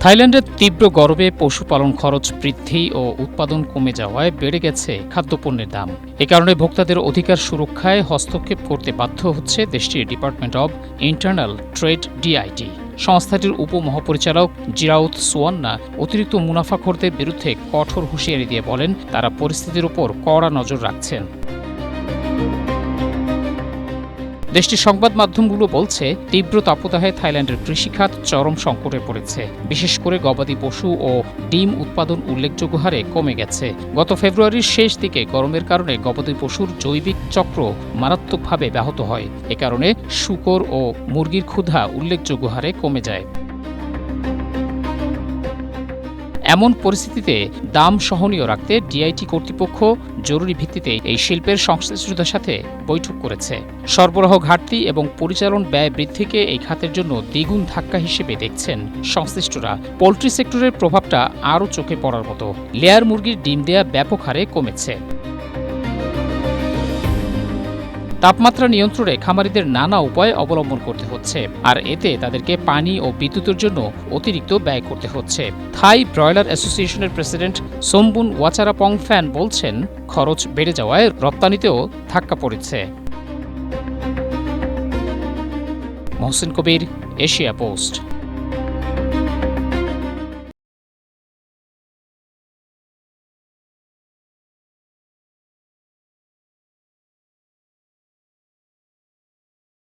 থাইল্যান্ডের তীব্র গরমে পশুপালন খরচ বৃদ্ধি ও উৎপাদন কমে যাওয়ায় বেড়ে গেছে খাদ্যপণ্যের দাম। এ কারণে ভোক্তাদের অধিকার সুরক্ষায় হস্তক্ষেপ করতে বাধ্য হচ্ছে দেশটির department of internal trade DIT. সংস্থাটির উপমহাপরিচালক জিরাউত সোয়ান্না অতিরিক্ত মুনাফাখোরদের বিরুদ্ধে কঠোর হুঁশিয়ারি দিয়ে বলেন, তারা পরিস্থিতির উপর কড়া নজর রাখছেন। দেশটির সংবাদ মাধ্যমগুলো বলছে, তীব্র তাপদাহে থাইল্যান্ডের কৃষিখাত চরম সংকটে পড়েছে। বিশেষ করে গবাদি পশু ও ডিম উৎপাদন উল্লেখযোগ্য হারে কমে গেছে। গত ফেব্রুয়ারির শেষ দিকে গরমের কারণে গবাদি পশুর জৈবিক চক্র মারাত্মকভাবে ব্যাহত হয়। এ কারণে শূকর ও মুরগির ক্ষুধা উল্লেখযোগ্য হারে কমে যায়। এমন পরিস্থিতিতে দাম সহনীয় রাখতে ডিআইটি কর্তৃপক্ষ জরুরি ভিত্তিতে এই শিল্পের সংশ্লিষ্টদের সাথে বৈঠক করেছে। সরবরাহ ঘাটতি এবং পরিচালন ব্যয় বৃদ্ধিকে এই খাতের জন্য দ্বিগুণ ধাক্কা হিসেবে দেখছেন সংশ্লিষ্টরা। পোল্ট্রি সেক্টরের প্রভাবটা আরও চোখে পড়ার মতো। লেয়ার মুরগির ডিম দেয়া ব্যাপক হারে কমেছে। তাপমাত্রা নিয়ন্ত্রণে খামারিদের নানা উপায় অবলম্বন করতে হচ্ছে, আর এতে তাদেরকে পানি ও বিদ্যুতের জন্য অতিরিক্ত ব্যয় করতে হচ্ছে। থাই ব্রয়লার অ্যাসোসিয়েশনের প্রেসিডেন্ট সোমবুন ওয়াচারাপংফ্যান বলছেন, খরচ বেড়ে যাওয়ায় রপ্তানিতেও ধাক্কা পড়েছে। মহসিন কবির, এশিয়া পোস্ট।